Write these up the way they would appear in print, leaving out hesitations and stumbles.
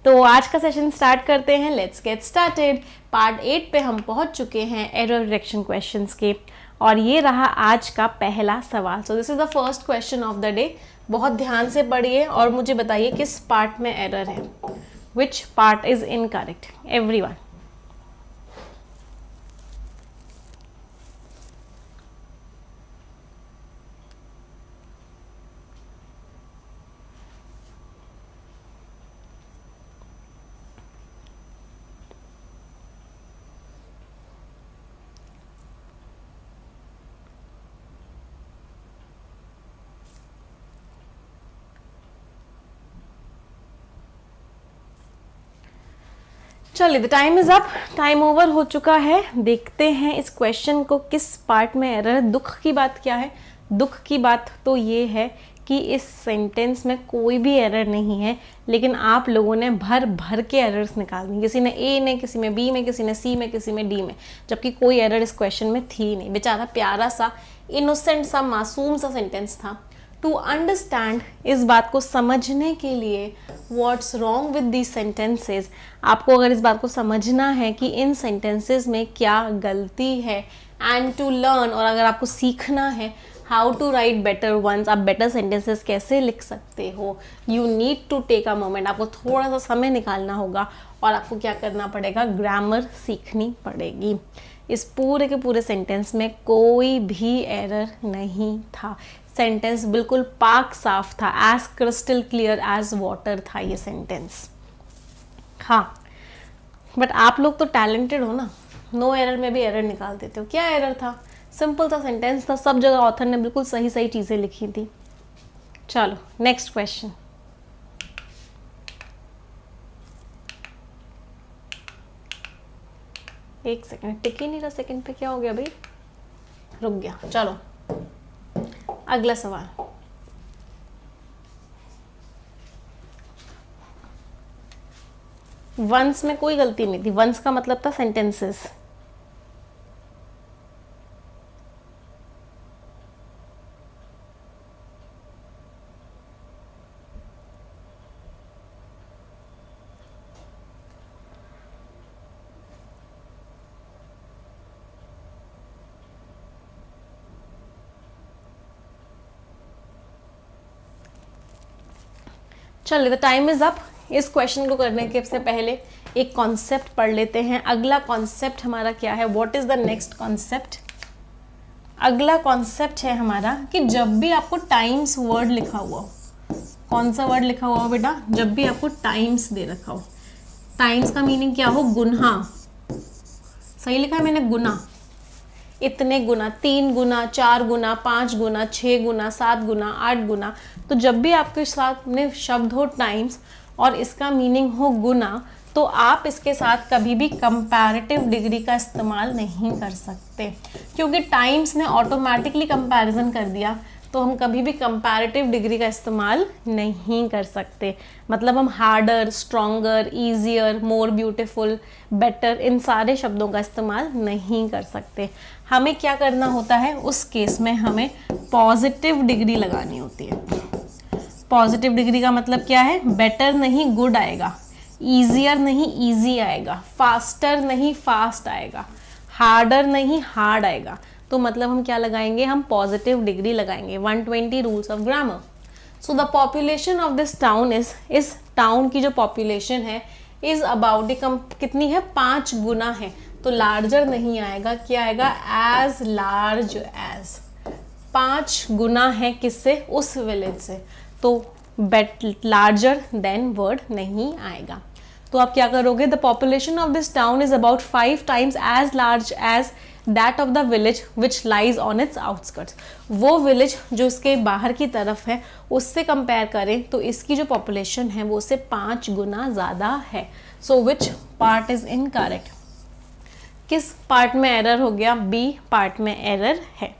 तो आज का सेशन स्टार्ट करते हैं। Let's get started. पार्ट 8 पे हम पहुंच चुके हैं एरर डिटेक्शन क्वेश्चंस के, और ये रहा आज का पहला सवाल। So this is the first question of the day. बहुत ध्यान से पढ़िए और मुझे बताइए किस पार्ट में एरर है, which part is incorrect everyone. चलिए, the time is up, time over हो चुका है। देखते हैं इस क्वेश्चन को किस पार्ट में एरर है। दुख की बात क्या है? दुख की बात तो ये है कि इस सेंटेंस में कोई भी एरर नहीं है, लेकिन आप लोगों ने भर भर के एरर्स निकाल दी। किसी ने ए में, किसी में बी में, किसी ने सी में, किसी में डी में, जबकि कोई एरर इस क्वेश्चन में थी नहीं। बेचारा प्यारा सा, इनोसेंट सा, मासूम सा सेंटेंस था। टू अंडरस्टैंड, इस बात को समझने के लिए, what's wrong with these sentences, आपको अगर इस बात को समझना है कि इन सेंटेंसेज में क्या गलती है, एंड टू लर्न, और अगर आपको सीखना है how to write better ones, आप बेटर सेंटेंसेस कैसे लिख सकते हो, you need to take a moment. आपको थोड़ा सा समय निकालना होगा और आपको क्या करना पड़ेगा, ग्रामर सीखनी पड़ेगी। इस पूरे के पूरे सेंटेंस में कोई भी एरर नहीं था। सेंटेंस बिल्कुल पाक साफ था, as crystal clear as water था ये सेंटेंस। हाँ, बट आप लोग तो टैलेंटेड हो ना, नो एरर में भी एरर निकाल देते हो। क्या एरर था? सिंपल सा सेंटेंस था, सब जगह ऑथर ने बिल्कुल सही सही चीजें लिखी थी। चलो नेक्स्ट क्वेश्चन। एक सेकंड, टिक ही नहीं रहा सेकंड पे, क्या हो गया भाई? रुक गया। चलो अगला सवाल। वंस में कोई गलती नहीं थी। वंस का मतलब था सेंटेंसेस। चलिए, द टाइम इज अप। इस क्वेश्चन को करने के से पहले एक कॉन्सेप्ट पढ़ लेते हैं। अगला कॉन्सेप्ट हमारा क्या है? What is the next concept? अगला कॉन्सेप्ट है हमारा कि जब भी आपको टाइम्स वर्ड लिखा हुआ हो, कौन सा वर्ड लिखा हुआ हो बेटा? जब भी आपको टाइम्स दे रखा हो, टाइम्स का मीनिंग क्या हो? गुना। सही लिखा है मैंने? गुना। इतने गुना, 3 गुना, 4 गुना, 5 गुना, 6 गुना, 7 गुना, 8 गुना। तो जब भी आपके साथ में शब्द हो टाइम्स और इसका मीनिंग हो गुना, तो आप इसके साथ कभी भी कंपैरेटिव डिग्री का इस्तेमाल नहीं कर सकते, क्योंकि टाइम्स ने ऑटोमेटिकली कंपैरिजन कर दिया। तो हम कभी भी कंपैरेटिव डिग्री का इस्तेमाल नहीं कर सकते। मतलब हम harder, stronger, easier, more beautiful, better, इन सारे शब्दों का इस्तेमाल नहीं कर सकते। हमें क्या करना होता है? उस केस में हमें पॉजिटिव डिग्री लगानी होती है। पॉजिटिव डिग्री का मतलब क्या है? बेटर नहीं गुड आएगा, ईजियर नहीं ईजी आएगा, फास्टर नहीं फास्ट आएगा, हार्डर नहीं हार्ड आएगा। तो मतलब हम क्या लगाएंगे? हम पॉजिटिव डिग्री लगाएंगे। 120 rules of grammar. So the population of this town is, इस टाउन की जो पॉपुलेशन है इज अबाउट, कितनी है? 5 गुना है। तो लार्जर नहीं आएगा, क्या आएगा? As large as. 5 गुना है किससे? उस विलेज से। तो लार्जर देन वर्ड नहीं आएगा। तो आप क्या करोगे? The population of this town is about 5 times as large as that of the village which lies on its outskirts. वो विलेज जो इसके बाहर की तरफ है उससे कंपेयर करें तो इसकी जो पॉपुलेशन है वो उससे 5 गुना ज़्यादा है। सो विच पार्ट इज इनकरेक्ट? किस पार्ट में एरर हो गया? बी पार्ट में एरर है।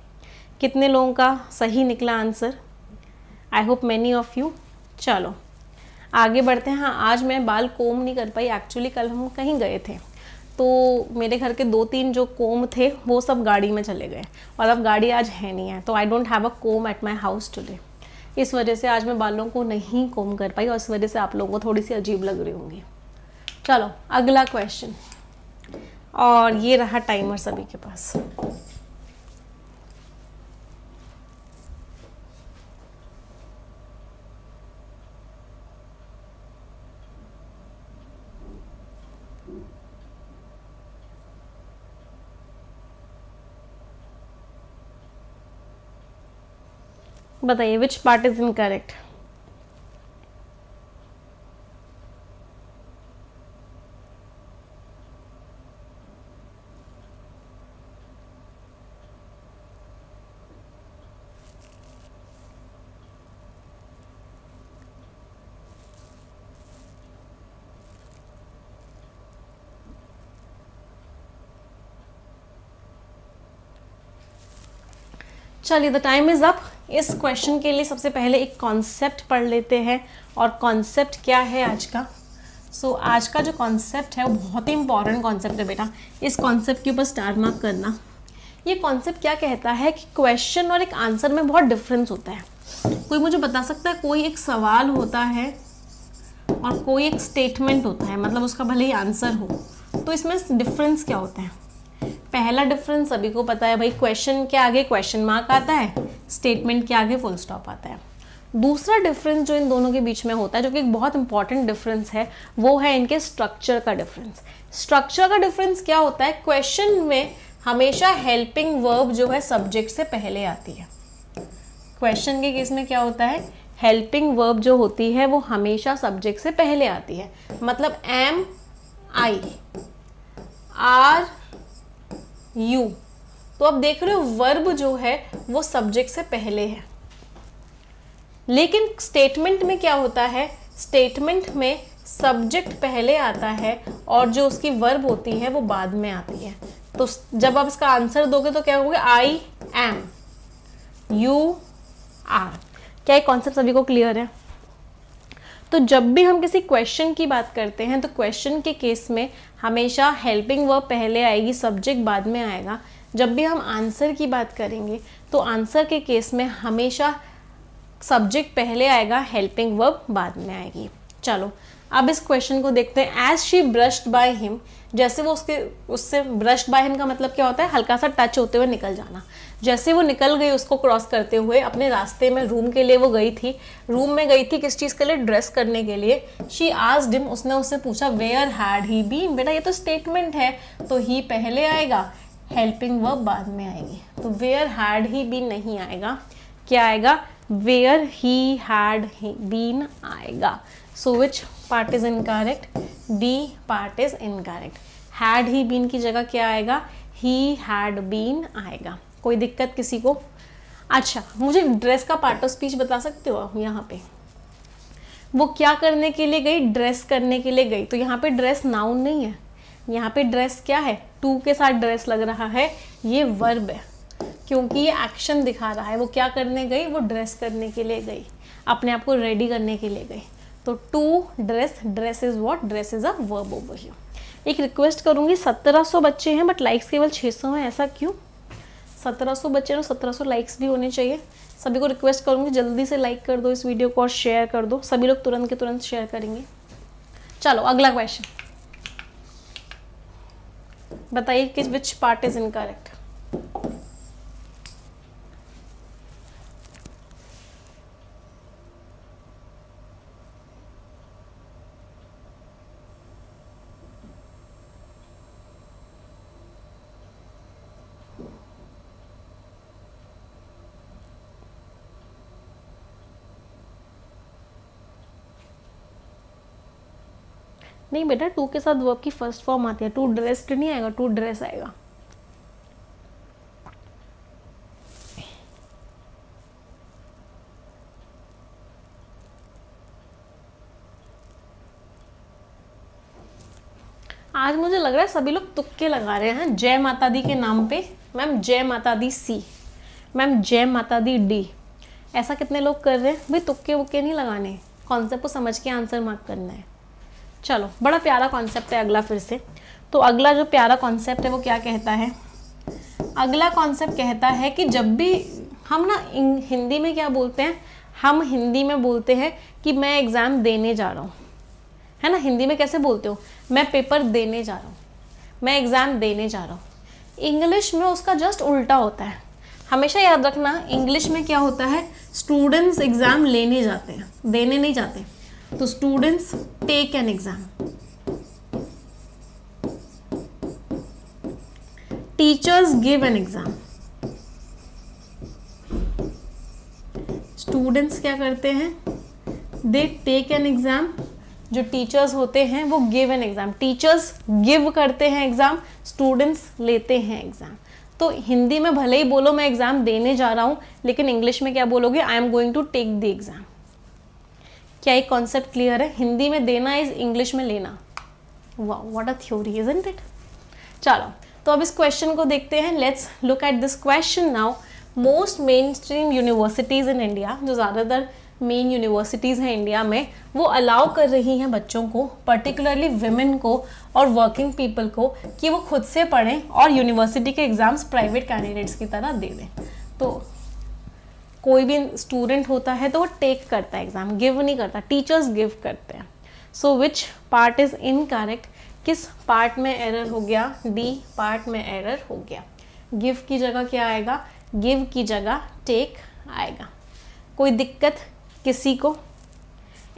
कितने लोगों का सही निकला answer? I hope many of you. चलो आगे बढ़ते हैं। हाँ, आज मैं बाल कोम नहीं कर पाई, एक्चुअली कल हम कहीं गए थे तो मेरे घर के 2-3 जो कोम थे वो सब गाड़ी में चले गए, और अब गाड़ी आज है नहीं है, तो I don't have a comb at my house today. इस वजह से आज मैं बालों को नहीं कोम कर पाई और इस वजह से आप लोगों को थोड़ी सी अजीब लग रही होंगी। चलो अगला क्वेश्चन, और ये रहा टाइमर सभी के पास। बताइए विच पार्ट इज इनकरेक्ट। चलिए द टाइम इज अप। इस क्वेश्चन के लिए सबसे पहले एक कॉन्सेप्ट पढ़ लेते हैं, और कॉन्सेप्ट क्या है आज का। आज का जो कॉन्सेप्ट है वो बहुत ही इंपॉर्टेंट कॉन्सेप्ट है बेटा, इस कॉन्सेप्ट के ऊपर स्टार मार्क करना। ये कॉन्सेप्ट क्या कहता है कि क्वेश्चन और एक आंसर में बहुत डिफरेंस होता है। कोई मुझे बता सकता है, कोई एक सवाल होता है और कोई एक स्टेटमेंट होता है, मतलब उसका भले ही आंसर हो, तो इसमें डिफरेंस क्या होता है। पहला डिफरेंस सभी को पता है भाई, क्वेश्चन के आगे क्वेश्चन मार्क आता है, स्टेटमेंट के आगे फुल स्टॉप आता है। दूसरा डिफरेंस जो इन दोनों के बीच में होता है, जो कि एक बहुत इंपॉर्टेंट डिफरेंस है, वो है इनके स्ट्रक्चर का डिफरेंस। स्ट्रक्चर का डिफरेंस क्या होता है, क्वेश्चन में हमेशा हेल्पिंग वर्ब जो है सब्जेक्ट से पहले आती है। क्वेश्चन के केस में क्या होता है, हेल्पिंग वर्ब जो होती है वो हमेशा सब्जेक्ट से पहले आती है। मतलब एम, आई, आर, यू। तो अब देख रहे हो वर्ब जो है वो सब्जेक्ट से पहले है। लेकिन स्टेटमेंट में क्या होता है, स्टेटमेंट में सब्जेक्ट पहले आता है और जो उसकी वर्ब होती है वो बाद में आती है। तो जब आप इसका आंसर दोगे तो क्या होगा, आई एम, यू आर। क्या ये कॉन्सेप्ट सभी को क्लियर है। तो जब भी हम किसी क्वेश्चन की बात करते हैं तो क्वेश्चन के केस में हमेशा हेल्पिंग वर्ब पहले आएगी, सब्जेक्ट बाद में आएगा। जब भी हम आंसर की बात करेंगे तो आंसर के केस में हमेशा सब्जेक्ट पहले आएगा, हेल्पिंग वर्ब बाद में आएगी। चलो अब इस क्वेश्चन को देखते हैं। As she brushed by him, जैसे वो उससे ब्रश्ड बाय हिम का मतलब क्या होता है, हल्का सा टच होते हुए निकल जाना। जैसे वो निकल गई उसको क्रॉस करते हुए अपने रास्ते में, रूम के लिए वो गई थी। रूम में गई थी किस चीज़ के लिए, ड्रेस करने के लिए। शी आस्क्ड हिम, उसने उससे पूछा वेयर हैड ही बीन। बेटा ये तो स्टेटमेंट है, तो ही पहले आएगा, हेल्पिंग वर्ब बाद में आएगी। तो वेयर हैड ही बीन नहीं आएगा, क्या आएगा, वेयर ही हैड बीन आएगा। So which part is incorrect, D part is incorrect. Had he been की जगह क्या आएगा, ही हैड बीन आएगा। कोई दिक्कत किसी को। अच्छा मुझे ड्रेस का पार्ट ऑफ स्पीच बता सकते हो यहाँ पे, वो क्या करने के लिए गई, ड्रेस करने के लिए गई। तो यहाँ पे ड्रेस नाउन नहीं है, यहाँ पे ड्रेस क्या है, टू के साथ ड्रेस लग रहा है, ये वर्ब है क्योंकि ये एक्शन दिखा रहा है। वो क्या करने गई, वो ड्रेस करने के लिए गई, अपने आप को रेडी करने के लिए गई। तो to dress, dress is what, dress is a verb over here. एक रिक्वेस्ट करूंगी, 1700 बच्चे हैं बट लाइक्स केवल 600 हैं, ऐसा क्यों। 1700 बच्चे हैं, 1700 लाइक्स भी होने चाहिए। सभी को रिक्वेस्ट करूंगी जल्दी से लाइक कर दो इस वीडियो को और शेयर कर दो। सभी लोग तुरंत के तुरंत शेयर करेंगे। चलो अगला क्वेश्चन, बताइए कि विच पार्ट इज इनकरेक्ट। नहीं बेटा, टू के साथ वर्ब की फर्स्ट फॉर्म आती है, टू ड्रेस्ड नहीं आएगा, टू ड्रेस आएगा। आज मुझे लग रहा है सभी लोग तुक्के लगा रहे हैं जय माता दी के नाम पे। मैम जय माता दी सी, मैम जय माता दी डी, ऐसा कितने लोग कर रहे हैं भाई। तुक्के वुक्के नहीं लगाने, कॉन्सेप्ट को समझ के आंसर मार्क करना है। चलो बड़ा प्यारा कॉन्सेप्ट है अगला फिर से। तो अगला जो प्यारा कॉन्सेप्ट है वो क्या कहता है, अगला कॉन्सेप्ट कहता है कि जब भी हम ना हिंदी में क्या बोलते हैं, हम हिंदी में बोलते हैं कि मैं एग्ज़ाम देने जा रहा हूँ। है ना। हिंदी में कैसे बोलते हो, मैं पेपर देने जा रहा हूँ, मैं एग्ज़ाम देने जा रहा हूँ। इंग्लिश में उसका जस्ट उल्टा होता है। हमेशा याद रखना, इंग्लिश में क्या होता है, स्टूडेंट्स एग्ज़ाम लेने जाते हैं, देने नहीं जाते। तो students take an exam, teachers give an exam. Students क्या करते हैं, दे टेक एन एग्ज़ाम। जो टीचर्स होते हैं वो give an exam. Teachers give करते हैं एग्ज़ाम, स्टूडेंट्स लेते हैं एग्ज़ाम। तो हिंदी में भले ही बोलो मैं एग्ज़ाम देने जा रहा हूँ, लेकिन इंग्लिश में क्या बोलोगे, I am going to take the exam. क्या एक कॉन्सेप्ट क्लियर है? हिंदी में देना इज इंग्लिश में लेना। वाह, what a theory, isn't it. चलो, तो अब इस क्वेश्चन को देखते हैं। Let's look at this question now. Most main stream universities in India, जो ज़्यादातर मेन यूनिवर्सिटीज़ हैं इंडिया में, वो अलाउ कर रही हैं बच्चों को, पर्टिकुलरली विमेन को और वर्किंग पीपल को, कि वो खुद से पढ़ें और यूनिवर्सिटी के एग्ज़ाम्स प्राइवेट कैंडिडेट्स की तरह दे दें। तो कोई भी स्टूडेंट होता है तो वो टेक करता है एग्ज़ाम, गिव नहीं करता, टीचर्स गिव करते हैं। सो विच पार्ट इज़ इनकरेक्ट? किस पार्ट में एरर हो गया? डी पार्ट में एरर हो गया। गिव की जगह क्या आएगा? गिव की जगह टेक आएगा। कोई दिक्कत किसी को?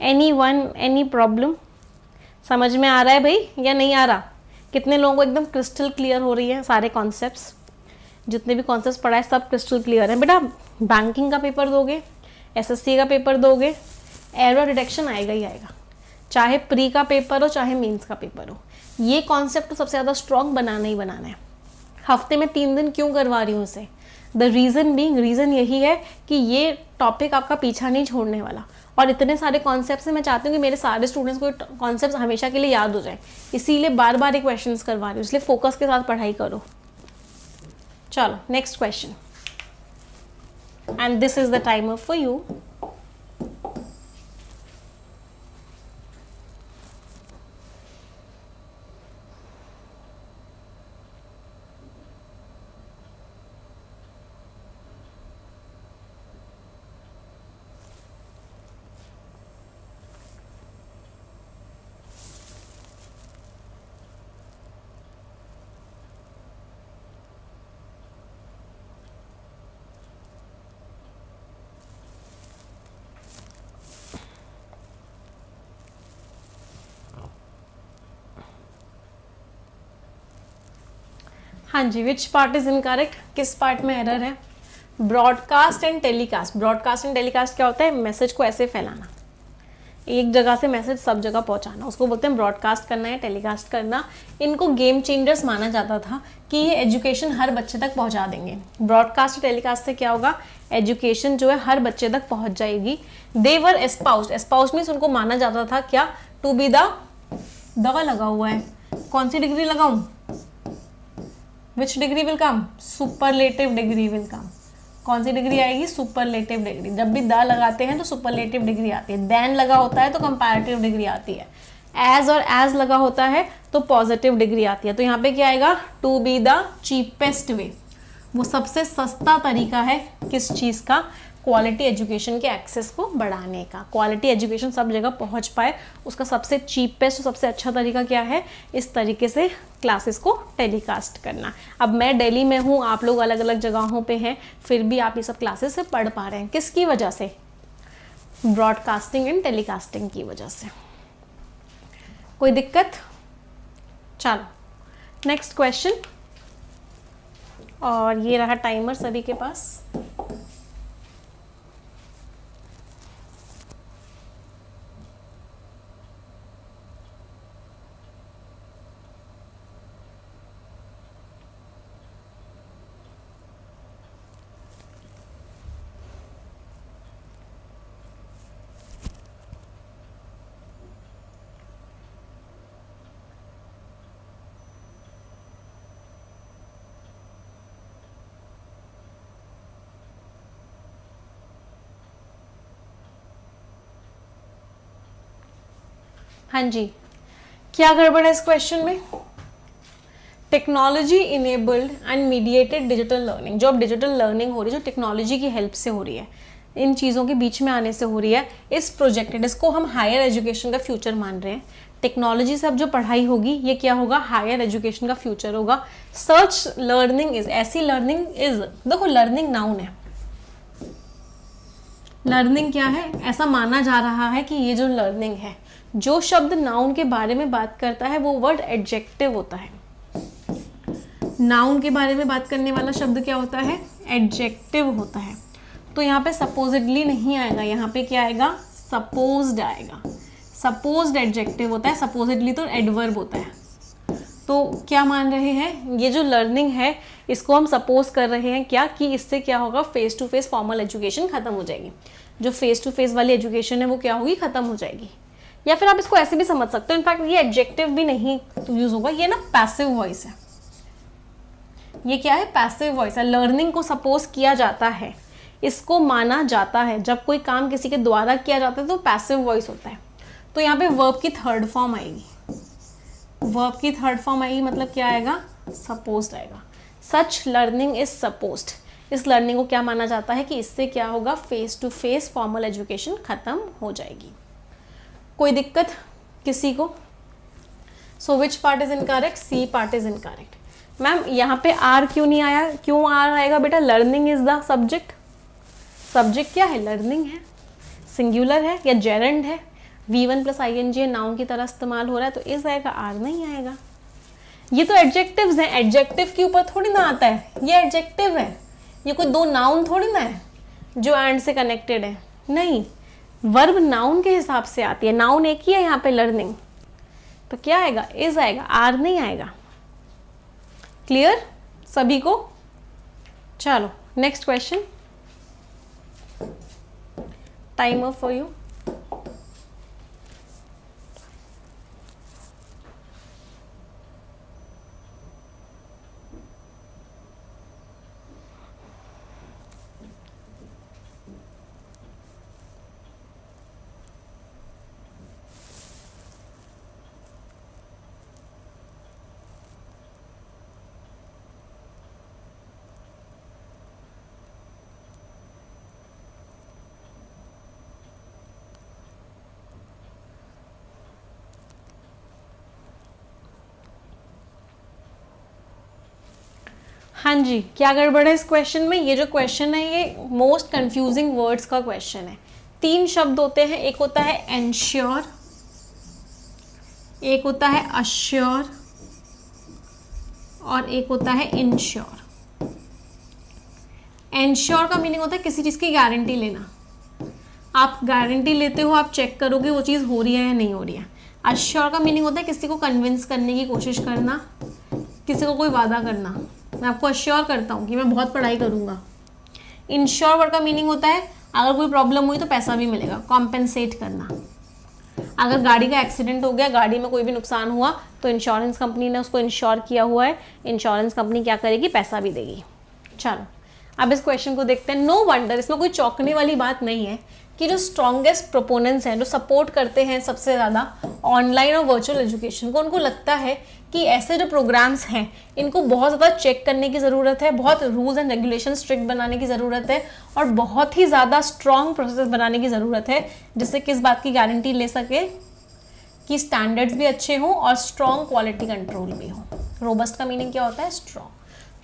Any one, any problem? समझ में आ रहा है भाई या नहीं आ रहा? कितने लोगों को एकदम क्रिस्टल क्लियर हो रही है सारे कॉन्सेप्ट्स? जितने भी कॉन्सेप्ट्स पढ़ा है सब क्रिस्टल क्लियर है। बेटा बैंकिंग का पेपर दोगे, एसएससी का पेपर दोगे, एरर डिटेक्शन आएगा ही आएगा, चाहे प्री का पेपर हो चाहे मेंस का पेपर हो। ये कॉन्सेप्ट तो सबसे ज़्यादा स्ट्रॉन्ग बनाना ही बनाना है। हफ्ते में 3 दिन क्यों करवा रही हूँ इसे? द रीज़न बीइंग, रीज़न यही है कि ये टॉपिक आपका पीछा नहीं छोड़ने वाला, और इतने सारे कॉन्सेप्ट्स हैं, मैं चाहती हूँ कि मेरे सारे स्टूडेंट्स को कॉन्सेप्ट्स हमेशा के लिए याद हो जाए, इसीलिए बार बार ये क्वेश्चंस करवा रही हूँ, इसलिए फोकस के साथ पढ़ाई करो। चलो next question, and this is the timer for you. हाँ जी, विच पार्ट इज इनकरेक्ट? किस पार्ट में एरर है? Broadcast and telecast. Broadcast and telecast क्या होता है? मैसेज को ऐसे फैलाना, एक जगह से मैसेज सब जगह पहुंचाना, उसको बोलते हैं ब्रॉडकास्ट करना या टेलीकास्ट करना। इनको गेम चेंजर्स माना जाता था कि ये एजुकेशन हर बच्चे तक पहुंचा देंगे। ब्रॉडकास्ट और टेलीकास्ट से क्या होगा? एजुकेशन जो है हर बच्चे तक पहुंच जाएगी। दे वर एस्पाउस्ड, एस्पाउस्ड मीन्स उनको माना जाता था क्या? टू बी द लगा हुआ है, कौन सी डिग्री लगाऊं? विच degree will come? Superlative degree will come. कौन सी डिग्री आएगी? Superlative degree. जब भी द लगाते हैं तो सुपरलेटिव डिग्री आती है, देन लगा होता है तो कंपैरेटिव डिग्री आती है, एज और एज लगा होता है तो पॉजिटिव डिग्री आती है। तो यहाँ पे क्या आएगा? To be the cheapest way, वो सबसे सस्ता तरीका है किस चीज़ का? क्वालिटी एजुकेशन के एक्सेस को बढ़ाने का। क्वालिटी एजुकेशन सब जगह पहुंच पाए, उसका सबसे चीपेस्ट, सबसे अच्छा तरीका क्या है? इस तरीके से क्लासेस को टेलीकास्ट करना। अब मैं दिल्ली में हूँ, आप लोग अलग अलग जगहों पे हैं, फिर भी आप ये सब क्लासेस से पढ़ पा रहे हैं। किसकी वजह से? ब्रॉडकास्टिंग एंड टेलीकास्टिंग की वजह से। कोई दिक्कत? चलो नेक्स्ट क्वेश्चन, और ये रहा टाइमर सभी के पास। हाँ जी, क्या गड़बड़ है इस क्वेश्चन में? Technology enabled and mediated digital learning. जो अब डिजिटल लर्निंग हो रही है, जो टेक्नोलॉजी की हेल्प से हो रही है, इन चीज़ों के बीच में आने से हो रही है, इस प्रोजेक्टेड, इसको हम हायर एजुकेशन का फ्यूचर मान रहे हैं। टेक्नोलॉजी से अब जो पढ़ाई होगी ये क्या होगा, हायर एजुकेशन का फ्यूचर होगा। सच लर्निंग इज, ऐसी लर्निंग इज, देखो लर्निंग नाउन है, लर्निंग क्या है, ऐसा माना जा रहा है कि ये जो लर्निंग है, जो शब्द नाउन के बारे में बात करता है वो वर्ड एडजेक्टिव होता है। नाउन के बारे में बात करने वाला शब्द क्या होता है, एडजेक्टिव होता है। तो यहाँ पे सपोजिडली नहीं आएगा, यहाँ पे क्या आएगा, सपोज्ड आएगा। सपोज्ड एडजेक्टिव होता है, सपोजिडली तो एडवर्ब होता है। तो क्या मान रहे हैं, ये जो लर्निंग है इसको हम सपोज कर रहे हैं क्या, कि इससे क्या होगा, face to face formal education खत्म हो जाएगी। जो फेस टू फेस वाली एजुकेशन है वो क्या होगी, खत्म हो जाएगी। या फिर आप इसको ऐसे भी समझ सकते हो, इनफैक्ट ये एडजेक्टिव भी नहीं यूज होगा, ये ना पैसिव वॉइस है। ये क्या है, पैसिव वॉइस है। लर्निंग को सपोज किया जाता है, इसको माना जाता है। जब कोई काम किसी के द्वारा किया जाता है तो पैसिव वॉइस होता है। तो यहाँ पे वर्ब की थर्ड फॉर्म आएगी, वर्ब की थर्ड फॉर्म आएगी, मतलब क्या आएगा, सपोज्ड आएगा। सच लर्निंग इज सपोज्ड, इस लर्निंग को क्या माना जाता है कि इससे क्या होगा, face to face formal education खत्म हो जाएगी। कोई दिक्कत किसी को? So which part is incorrect, C part is incorrect. Ma'am यहाँ पे आर क्यों नहीं आया, क्यों आर आएगा बेटा, learning is the subject. Subject क्या है, लर्निंग है, सिंगुलर है या जेरेंड है, V1 प्लस ING नाउन की तरह इस्तेमाल हो रहा है, तो इस आएगा, आर नहीं आएगा। ये तो एडजेक्टिव्स हैं, एडजेक्टिव के ऊपर थोड़ी ना आता है, ये एडजेक्टिव है, ये कोई दो नाउन थोड़ी ना है जो एंड से कनेक्टेड है, नहीं, वर्ब नाउन के हिसाब से आती है, नाउन एक ही है यहाँ पे, लर्निंग। तो क्या आएगा, इज आएगा, आर नहीं आएगा। क्लियर सभी को? चलो next question, timer for you. हाँ जी, क्या गड़बड़ है इस क्वेश्चन में? ये जो क्वेश्चन है ये मोस्ट कंफ्यूजिंग वर्ड्स का क्वेश्चन है। 3 शब्द होते हैं, एक होता है एंश्योर, एक होता है अश्योर और एक होता है इंश्योर। एंश्योर का मीनिंग होता है किसी चीज़ की गारंटी लेना। आप गारंटी लेते हो, आप चेक करोगे वो चीज़ हो रही है या नहीं हो रही है। अश्योर का मीनिंग होता है किसी को कन्विंस करने की कोशिश करना, किसी को कोई वादा करना, मैं आपको अश्योर करता हूँ कि मैं बहुत पढ़ाई करूँगा। इंश्योर वर्ड का मीनिंग होता है अगर कोई प्रॉब्लम हुई तो पैसा भी मिलेगा, कॉम्पेंसेट करना। अगर गाड़ी का एक्सीडेंट हो गया, गाड़ी में कोई भी नुकसान हुआ तो इंश्योरेंस कंपनी ने उसको इंश्योर किया हुआ है, इंश्योरेंस कंपनी क्या करेगी, पैसा भी देगी। चलो अब इस क्वेश्चन को देखते हैं। नो वंडर, इसमें कोई चौंकने वाली बात नहीं है कि जो स्ट्रॉन्गेस्ट प्रोपोनेंट्स हैं, जो सपोर्ट करते हैं सबसे ज़्यादा ऑनलाइन और वर्चुअल एजुकेशन को, उनको लगता है कि ऐसे जो प्रोग्राम्स हैं इनको बहुत ज़्यादा चेक करने की ज़रूरत है, बहुत रूल्स एंड रेगुलेशन स्ट्रिक्ट बनाने की ज़रूरत है और बहुत ही ज़्यादा स्ट्रॉन्ग प्रोसेस बनाने की ज़रूरत है, जिससे किस बात की गारंटी ले सके कि स्टैंडर्ड्स भी अच्छे हों और स्ट्रॉन्ग क्वालिटी कंट्रोल भी हो। रोबस्ट का मीनिंग क्या होता है, स्ट्रॉन्ग।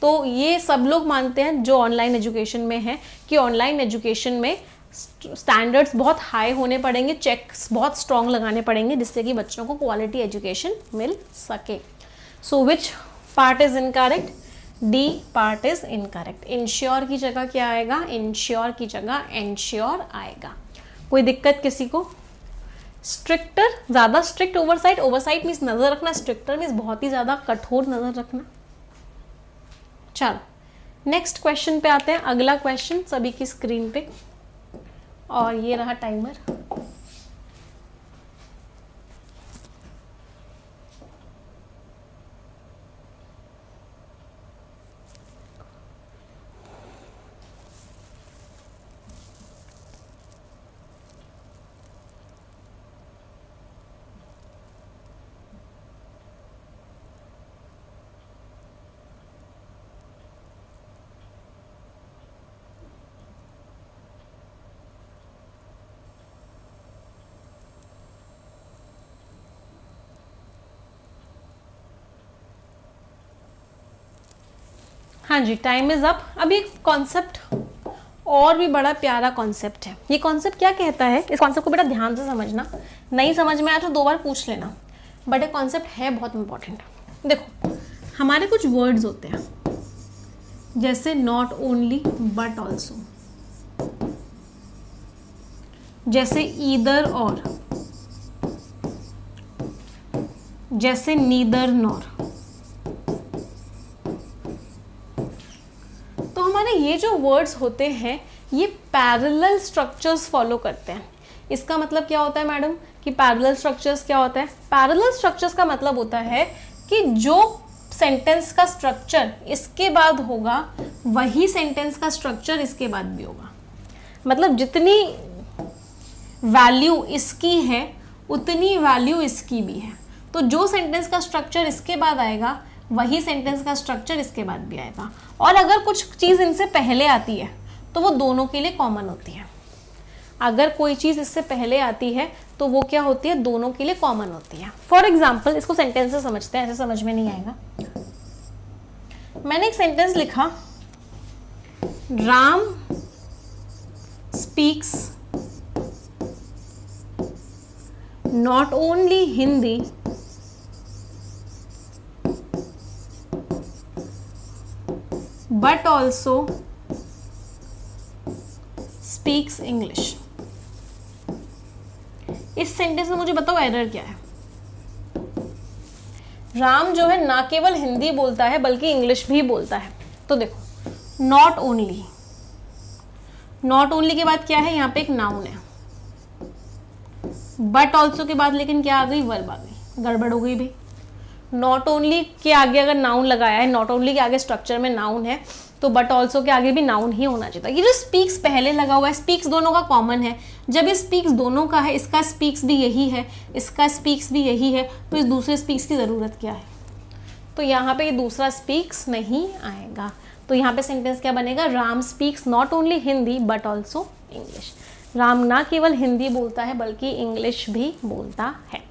तो ये सब लोग मानते हैं जो ऑनलाइन एजुकेशन में है कि ऑनलाइन एजुकेशन में स्टैंडर्ड्स बहुत हाई होने पड़ेंगे, चेक्स बहुत स्ट्रॉन्ग लगाने पड़ेंगे, जिससे कि बच्चों को क्वालिटी एजुकेशन मिल सके। So which part is incorrect, D part is incorrect. Ensure की जगह क्या आएगा, इंश्योर की जगह एंश्योर आएगा। कोई दिक्कत किसी को? स्ट्रिक्टर, ज़्यादा स्ट्रिक्ट, ओवरसाइट, ओवरसाइट मीन्स नज़र रखना, स्ट्रिक्टर मीन्स बहुत ही ज़्यादा कठोर नज़र रखना। चलो नेक्स्ट क्वेश्चन पे आते हैं। अगला क्वेश्चन सभी की स्क्रीन पे, और ये रहा टाइमर। हाँ जी, टाइम इज अप। अब ये कॉन्सेप्ट और भी बड़ा प्यारा कॉन्सेप्ट है। ये कॉन्सेप्ट क्या कहता है, इस कॉन्सेप्ट को बेटा ध्यान से समझना, नहीं समझ में आया तो 2 बार पूछ लेना, बट ये कॉन्सेप्ट है बहुत इंपॉर्टेंट। देखो, हमारे कुछ वर्ड्स होते हैं जैसे नॉट ओनली बट ऑल्सो, जैसे ईदर और, जैसे नीदर नॉर। तो हमारे ये जो वर्ड्स होते हैं ये पैरेलल स्ट्रक्चर्स फॉलो करते हैं। इसका मतलब क्या होता है मैडम कि पैरेलल स्ट्रक्चर्स क्या होता है? पैरेलल स्ट्रक्चर्स का मतलब होता है कि जो सेंटेंस का स्ट्रक्चर इसके बाद होगा वही सेंटेंस का स्ट्रक्चर इसके बाद भी होगा। मतलब जितनी वैल्यू इसकी है उतनी वैल्यू इसकी भी है। तो जो सेंटेंस का स्ट्रक्चर इसके बाद आएगा वही सेंटेंस का स्ट्रक्चर इसके बाद भी आएगा। और अगर कुछ चीज़ इनसे पहले आती है तो वो दोनों के लिए कॉमन होती है। अगर कोई चीज़ इससे पहले आती है तो वो क्या होती है? दोनों के लिए कॉमन होती है। फॉर एग्जाम्पल, इसको सेंटेंस से समझते हैं, ऐसे समझ में नहीं आएगा। मैंने एक सेंटेंस लिखा, Ram speaks not only Hindi but also speaks English. इस सेंटेंस में मुझे बताओ एरर क्या है? राम जो है ना केवल हिंदी बोलता है बल्कि इंग्लिश भी बोलता है। तो देखो, नॉट ओनली, नॉट ओनली के बाद क्या है? यहाँ पे एक नाउन है। बट ऑल्सो के बाद लेकिन क्या आ गई? वर्ब आ गई। गड़बड़ हो गई भाई। नॉट ओनली के आगे अगर नाउन लगाया है, नॉट ओनली के आगे स्ट्रक्चर में नाउन है, तो बट ऑल्सो के आगे भी नाउन ही होना चाहिए। ये जो स्पीक्स पहले लगा हुआ है, स्पीक्स दोनों का कॉमन है। जब ये स्पीक्स दोनों का है, इसका स्पीक्स भी यही है, इसका स्पीक्स भी यही है, तो इस दूसरे स्पीक्स की ज़रूरत क्या है? तो यहाँ पे ये दूसरा स्पीक्स नहीं आएगा। तो यहाँ पे सेंटेंस क्या बनेगा? Ram speaks not only Hindi but also English. Ram ना केवल हिंदी बोलता है बल्कि इंग्लिश भी बोलता है।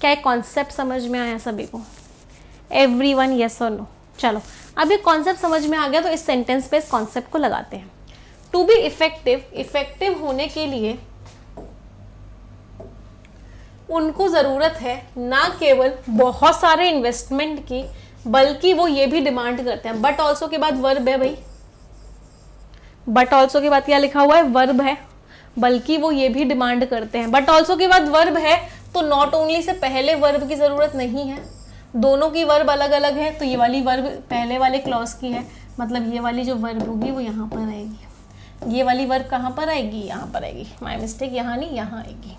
क्या एक कॉन्सेप्ट समझ में आया सभी को? एवरीवन यस और नो? चलो, अब ये कॉन्सेप्ट समझ में आ गया तो इस सेंटेंस पे इस कॉन्सेप्ट को लगाते हैं। टू बी इफेक्टिव, इफेक्टिव होने के लिए उनको ज़रूरत है ना केवल बहुत सारे इन्वेस्टमेंट की, बल्कि वो ये भी डिमांड करते हैं। बट ऑल्सो के बाद वर्ब है भाई, बट ऑल्सो के बाद क्या लिखा हुआ है? वर्ब है। बल्कि वो ये भी डिमांड करते हैं। बट ऑल्सो के बाद वर्ब है तो नॉट ओनली से पहले वर्ब की ज़रूरत नहीं है। दोनों की वर्ब अलग अलग है, तो ये वाली वर्ब पहले वाले क्लॉज की है, मतलब ये वाली जो वर्ब होगी वो यहाँ पर आएगी। ये वाली वर्ब कहाँ पर आएगी? यहाँ पर आएगी। माय मिस्टेक, यहाँ नहीं, यहाँ आएगी।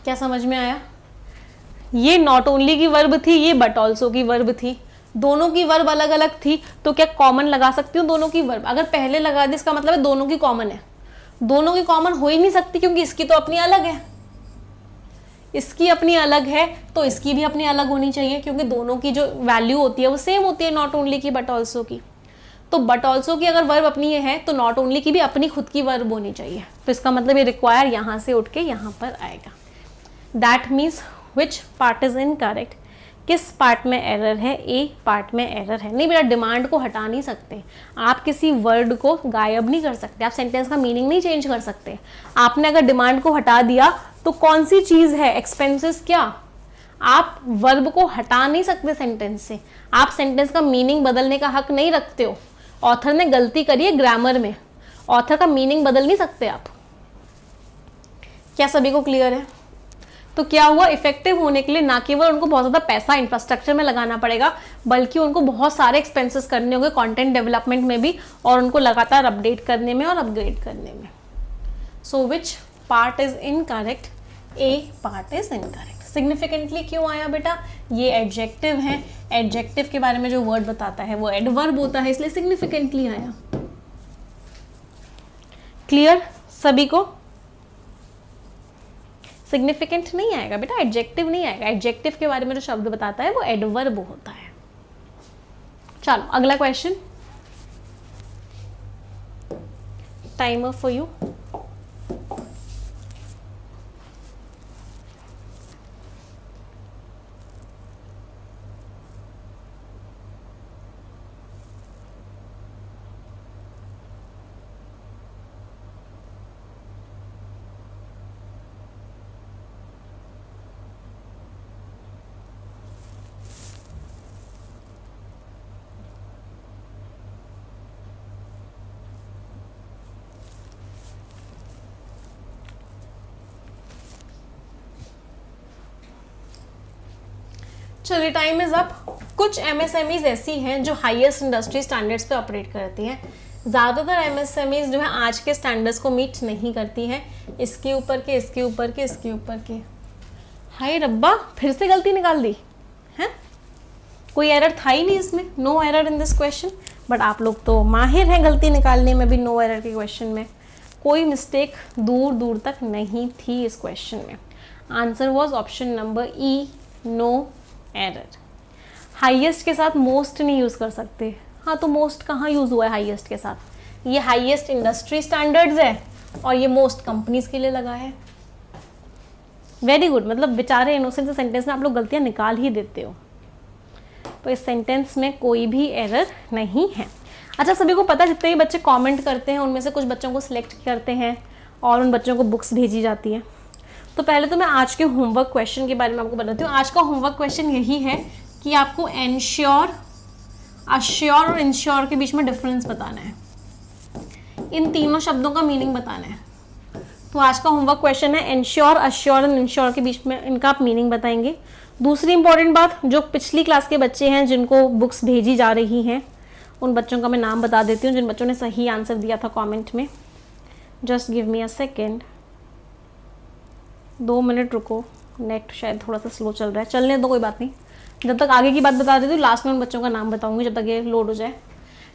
क्या समझ में आया? ये नॉट ओनली की वर्ब थी, ये बट ऑल्सो की वर्ब थी। दोनों की वर्ब अलग अलग थी, तो क्या कॉमन लगा सकती हूँ दोनों की वर्ब? अगर पहले लगा दी इसका मतलब है दोनों की कॉमन है। दोनों की कॉमन हो ही नहीं सकती क्योंकि इसकी तो अपनी अलग है, इसकी अपनी अलग है, तो इसकी भी अपनी अलग होनी चाहिए क्योंकि दोनों की जो वैल्यू होती है वो सेम होती है, नॉट ओनली की बट ऑल्सो की। तो बट ऑल्सो की अगर वर्ब अपनी है तो नॉट ओनली की भी अपनी खुद की वर्ब होनी चाहिए। तो इसका मतलब ये रिक्वायर यहाँ से उठ के यहाँ पर आएगा। That means which part is incorrect? किस पार्ट में एरर है? ए पार्ट में एरर है। नहीं बेटा, डिमांड को हटा नहीं सकते आप, किसी वर्ड को गायब नहीं कर सकते आप, सेंटेंस का मीनिंग नहीं चेंज कर सकते। आपने अगर डिमांड को हटा दिया तो कौन सी चीज़ है? एक्सपेंसेस। क्या आप वर्ब को हटा नहीं सकते सेंटेंस से? आप सेंटेंस का मीनिंग बदलने का हक नहीं रखते हो। ऑथर ने गलती करी है ग्रामर में, ऑथर का मीनिंग बदल नहीं सकते आप। क्या सभी को क्लियर है? तो क्या हुआ? इफेक्टिव होने के लिए ना केवल उनको बहुत ज़्यादा पैसा इंफ्रास्ट्रक्चर में लगाना पड़ेगा, बल्कि उनको बहुत सारे एक्सपेंसेस करने होंगे कंटेंट डेवलपमेंट में भी, और उनको लगातार अपडेट करने में और अपग्रेड करने में। So which part is incorrect? A part is incorrect. Significantly क्यों आया बेटा? ये एडजेक्टिव है, एडजेक्टिव के बारे में जो वर्ड बताता है वो एडवर्ब होता है, इसलिए सिग्निफिकेंटली आया। क्लियर सभी को? सिग्निफिकेंट नहीं आएगा बेटा, एडजेक्टिव नहीं आएगा। एडजेक्टिव के बारे में जो शब्द बताता है वो एडवर्ब होता है। चलो अगला क्वेश्चन, टाइमर फॉर यू। चलिए टाइम इज अप। कुछ एमएसएमईज ऐसी हैं जो हाईएस्ट इंडस्ट्री स्टैंडर्ड्स पे ऑपरेट करती हैं। ज़्यादातर एमएसएमईज जो है आज के स्टैंडर्ड्स को मीट नहीं करती हैं। इसके ऊपर के, इसके ऊपर के, इसके ऊपर के। हाय रब्बा, फिर से गलती निकाल दी है। कोई एरर था ही नहीं इसमें, no error in this question. But आप लोग तो माहिर हैं गलती निकालने में भी, नो एरर के क्वेश्चन में कोई मिस्टेक दूर दूर तक नहीं थी इस क्वेश्चन में। Answer was option number E, no error. Highest के साथ मोस्ट नहीं यूज़ कर सकते। हाँ, तो मोस्ट कहाँ यूज़ हुआ है हाईएस्ट के साथ? ये हाईएस्ट इंडस्ट्री स्टैंडर्ड्स है और ये मोस्ट कंपनीज के लिए लगा है। वेरी गुड, मतलब बेचारे इनोसेंट से सेंटेंस में आप लोग गलतियाँ निकाल ही देते हो। तो इस सेंटेंस में कोई भी एरर नहीं है। अच्छा, सभी को पता है जितने भी बच्चे कमेंट करते हैं उनमें से कुछ बच्चों को सिलेक्ट करते हैं और उन बच्चों को बुक्स भेजी जाती है। तो पहले तो मैं आज के होमवर्क क्वेश्चन के बारे में आपको बताती हूँ। आज का होमवर्क क्वेश्चन यही है कि आपको एंश्योर, अश्योर और इंश्योर के बीच में डिफरेंस बताना है। इन तीनों शब्दों का मीनिंग बताना है। तो आज का होमवर्क क्वेश्चन है एंश्योर, अश्योर और इंश्योर के बीच में इनका आप मीनिंग बताएंगे। दूसरी इंपॉर्टेंट बात, जो पिछली क्लास के बच्चे हैं जिनको बुक्स भेजी जा रही हैं उन बच्चों का मैं नाम बता देती हूँ जिन बच्चों ने सही आंसर दिया था कमेंट में। Just give me a second, 2 minute रुको, नेट शायद थोड़ा सा स्लो चल रहा है। चलने दो, कोई बात नहीं। जब तक आगे की बात बता देती हूँ, लास्ट में उन बच्चों का नाम बताऊंगी जब तक ये लोड हो जाए।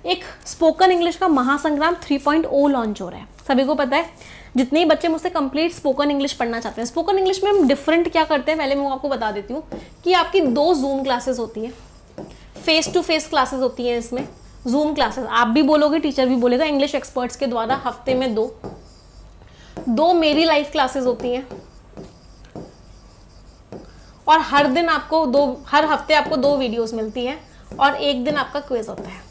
एक स्पोकन इंग्लिश का महासंग्राम 3.0 लॉन्च हो रहा है। सभी को पता है, जितने ही बच्चे मुझसे कंप्लीट स्पोकन इंग्लिश पढ़ना चाहते हैं। स्पोकन इंग्लिश में हम डिफरेंट क्या करते हैं, पहले मैं आपको बता देती हूँ कि आपकी 2 जूम क्लासेस होती हैं, फेस टू फेस क्लासेस होती हैं। इसमें जूम क्लासेस आप भी बोलोगे, टीचर भी बोलेगा, इंग्लिश एक्सपर्ट्स के द्वारा हफ्ते में 2 मेरी लाइव क्लासेस होती हैं और हर दिन आपको हर हफ्ते आपको 2 वीडियोस मिलती हैं और एक दिन आपका क्विज होता है।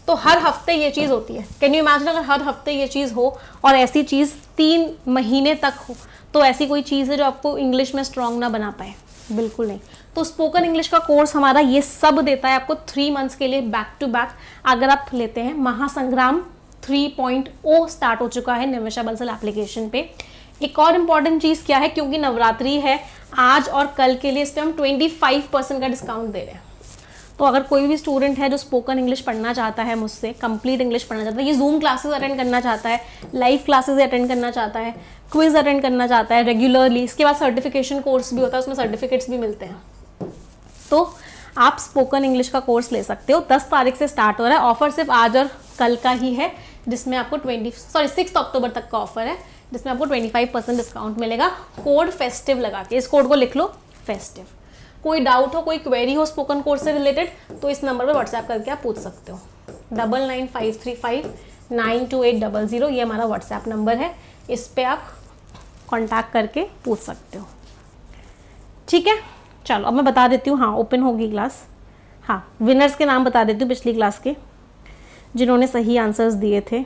तो हर हफ्ते ये चीज़ होती है। कैन यू इमेजिन अगर हर हफ्ते ये चीज़ हो और ऐसी चीज़ 3 महीने तक हो, तो ऐसी कोई चीज़ है जो आपको इंग्लिश में स्ट्रांग ना बना पाए? बिल्कुल नहीं। तो स्पोकन इंग्लिश का कोर्स हमारा ये सब देता है आपको 3 मंथ्स के लिए बैक टू बैक। अगर आप लेते हैं महासंग्राम 3.0 स्टार्ट हो चुका है निमिषा बंसल एप्लीकेशन पे। एक और इम्पॉर्टेंट चीज़ क्या है, क्योंकि नवरात्रि है आज और कल के लिए, इस पर हम 25% का डिस्काउंट दे रहे हैं। तो अगर कोई भी स्टूडेंट है जो स्पोकन इंग्लिश पढ़ना चाहता है मुझसे, कंप्लीट इंग्लिश पढ़ना चाहता है, ये जूम क्लासेस अटेंड करना चाहता है, लाइव क्लासेस अटेंड करना चाहता है, क्विज अटेंड करना चाहता है रेगुलरली, इसके बाद सर्टिफिकेशन कोर्स भी होता है, उसमें सर्टिफिकेट्स भी मिलते हैं, तो आप स्पोकन इंग्लिश का कोर्स ले सकते हो। 10 तारीख से स्टार्ट हो रहा है। ऑफर सिर्फ आज और कल का ही है, जिसमें आपको 6 अक्टूबर तक का ऑफर है, जिसमें आपको 25% डिस्काउंट मिलेगा कोड फेस्टिव लगा के। इस कोड को लिख लो, फेस्टिव। कोई डाउट हो, कोई क्वेरी हो स्पोकन कोर्स से रिलेटेड, तो इस नंबर पर व्हाट्सएप करके आप पूछ सकते हो। 9953592800 ये हमारा व्हाट्सएप नंबर है, इस पर आप कॉन्टैक्ट करके पूछ सकते हो। ठीक है, चलो अब मैं बता देती हूँ। हाँ, ओपन होगी क्लास। हाँ, विनर्स के नाम बता देती हूँ पिछली क्लास के, जिन्होंने सही आंसर्स दिए थे।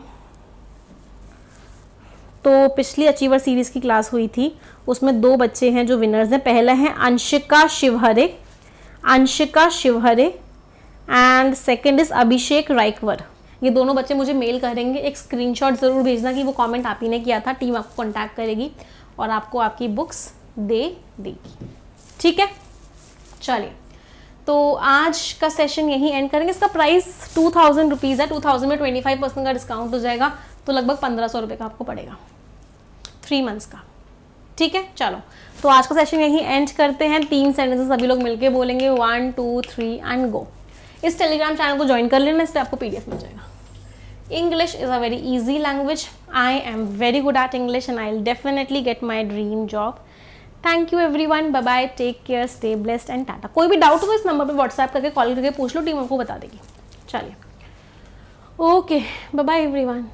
तो पिछली अचीवर सीरीज़ की क्लास हुई थी, उसमें 2 बच्चे हैं जो विनर्स हैं। पहला है Anshika Shivhare and second is Abhishek Raikwar. ये दोनों बच्चे मुझे मेल करेंगे, एक स्क्रीनशॉट ज़रूर भेजना कि वो कमेंट आप ही ने किया था। टीम आपको कॉन्टैक्ट करेगी और आपको आपकी बुक्स दे देगी। ठीक है, चलिए तो आज का सेशन यहीं एंड करेंगे। इसका प्राइस 2000 रुपीज़ है। 2000 में 25% का डिस्काउंट हो जाएगा, तो लगभग 1500 रुपये का आपको पड़ेगा 3 मंथ्स का। ठीक है, चलो तो आज का सेशन यहीं एंड करते हैं। 3 सेंटेंसेस सभी लोग मिलके बोलेंगे, 1 2 3 एंड गो। इस टेलीग्राम चैनल को ज्वाइन कर लेना, इस पर आपको PDF मिल जाएगा। English is a very easy language. I am very good at English and I'll definitely get my dream job. Thank you everyone. Bye bye. Take care. Stay blessed and tata. कोई भी doubt हो तो इस number पे WhatsApp करके call करके पूछ लो, team आपको बता देगी। चलिए, ओके, बाय बाय एवरीवन।